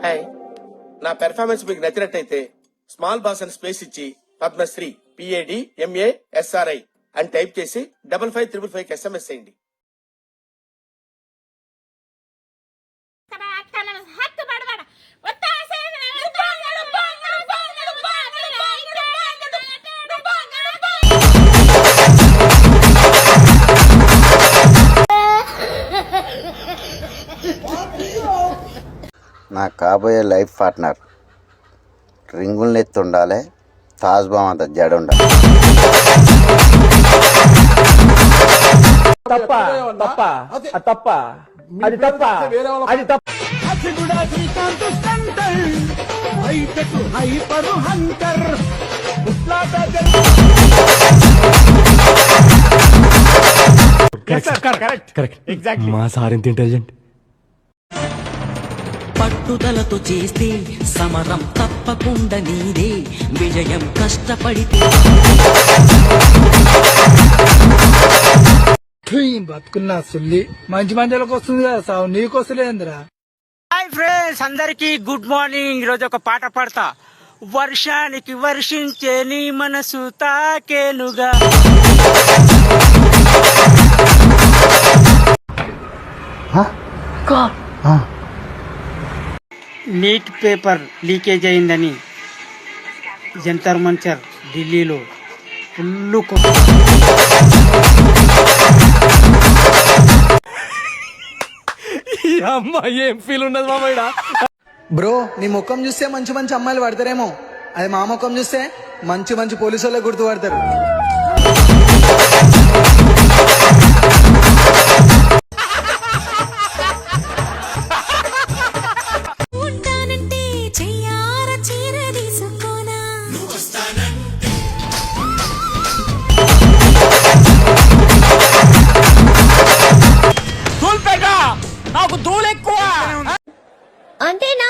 Hi, నా performance మీకు నచ్చినట్టయితే స్మాల్ బాస్ అని స్పేస్ ఇచ్చి పద్మశ్రీ PADMASRI అని టైప్ చేసి 5555 SMS చేయండి. నా కాబోయే లైఫ్ పార్ట్నర్ రింగుల్ని ఎత్తి ఉండాలి, తాజ్బామ్ అంత జడ ఉండాలి. మా సార్ ఎంత ఇంటెలిజెంట్. పట్టుదలతో చేస్తే సమరం తప్పకుండా నీదే, విజయం కష్టపడితే. బతుకున్నా సుల్లి మంచి మందిలకు వస్తుంది కదా సావు, నీకొస్తలేదురా. హాయ్ ఫ్రెండ్స్, అందరికి గుడ్ మార్నింగ్. ఈరోజు ఒక పాట పాడతా. వర్షానికి వర్షించే నీ మనసు తాకేనుగా. నీట్ పేపర్ లీకేజ్ అయిందని జంతర్ మంచర్ ఢిల్లీలో ఫుల్ అమ్మాయి ఏం ఫీల్ ఉండదు మామయ్య. బ్రో, నీ ముఖం చూస్తే మంచి మంచి అమ్మాయిలు పడతారేమో, అది మా ముఖం చూస్తే మంచి మంచి పోలీసు వాళ్ళే గుర్తుపడతారు. నాకు ధూళి ఎక్కువ అంతేనా?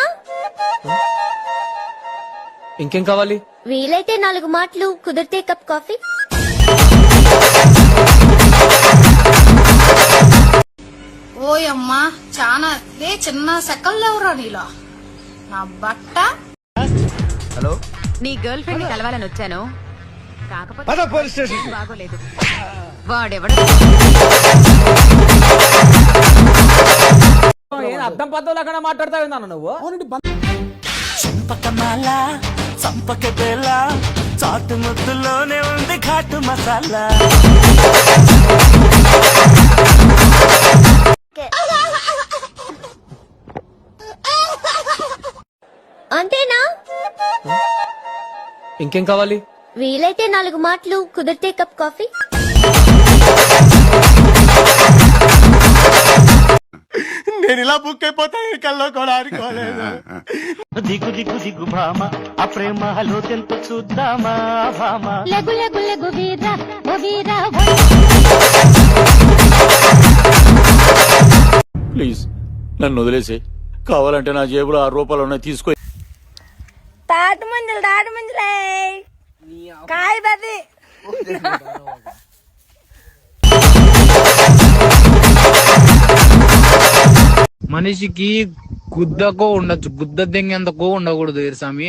ఇంకేం కావాలి? వీలైతే 4 మాటలు, కుదిరితే కప్ కాఫీ. ఓయమ్మా, చాలా చిన్న సెకల్లో ఎవరా నీలో నా బట్ట. హలో, నీ గర్ల్ ఫ్రెండ్ కలవాలని వచ్చాను, కాకపోతే బాగోలేదు. వాడెవడు అర్థం పద్ధతులు మాట్లాడతావు నువ్వు. చంపకమాల చంపక బేల, చాటు ముద్దులోనే ఉంది ఘాటు మసాలా. అంతేనా? ఇంకేం కావాలి? వీలైతే 4 మాటలు, కుదిరితే కప్ కాఫీ. నేను ఇలా బుక్ అయిపోతా కల్లో కూడా అనుకోలేదు. దిగు దిగు దిగు భామ, ఆ ప్రేమ హలో తెలుపు చూద్దామా భామ. లగు లగు లగు వీరా ఓ వీరా. ప్లీజ్ నన్ను వదిలేసి, కావాలంటే నా జేబులో 6 రూపాయలు ఉన్నాయి, తీసుకో. తాటి మంజులే కాయ బది. మనిషికి గుద్దకో ఉండొచ్చు, గుద్ద దెంగెంతకో ఉండకూడదు స్వామి.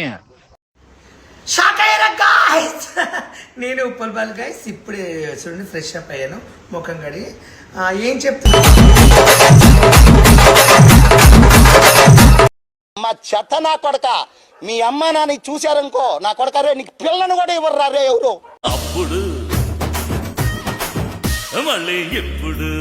నేను ఉప్పల్ బాల్ గైస్, ఇప్పుడే చూడండి ఫ్రెష్ అప్ అయ్యాను, ముఖం కడిగి. ఏం చెప్తున్నా మా చెత్త నా కొడక, మీ అమ్మ నాన్న చూశారనుకో, నా కొడక రే నీకు పిల్లను కూడా ఇవ్వరు రే ఎవరు. అప్పుడు మళ్ళీ ఎప్పుడు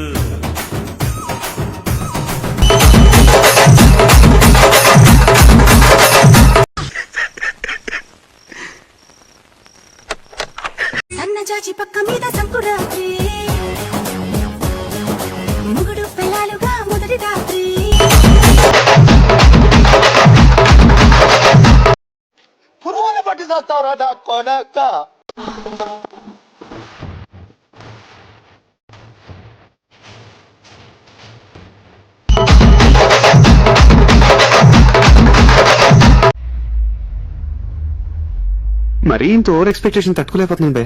సన్నజాజి పక్క మీద సంకురాత్రి, ముగుడు పిల్లలుగా మొదటి రాత్రి. పురుగుని పట్టి చేస్తావురా నా కొడక. మరీ ఇంత ఓవర్ ఎక్స్పెక్టేషన్ తట్టుకోలేకపోతుంది.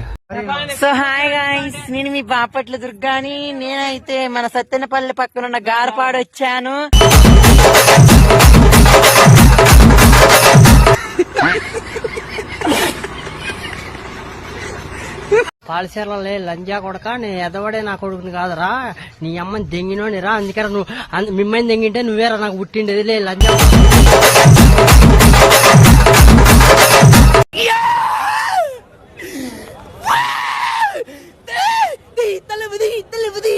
సో హాయ్ గైస్, నేను మీ బాపట్ల దుర్గాని. నేనైతే మన సత్తెనపల్లి పక్కన ఉన్న గారపాడు వచ్చాను. పాలసీరలే లంజా కొడక నేను ఎదవడే నా కొడుకుని కాదురా నీ అమ్మని దెంగినోని రా అందుకరా నువ్వు మిమ్మల్ని దెంగింటే నువ్వేరా నాకు పుట్టిండేది లే లంజా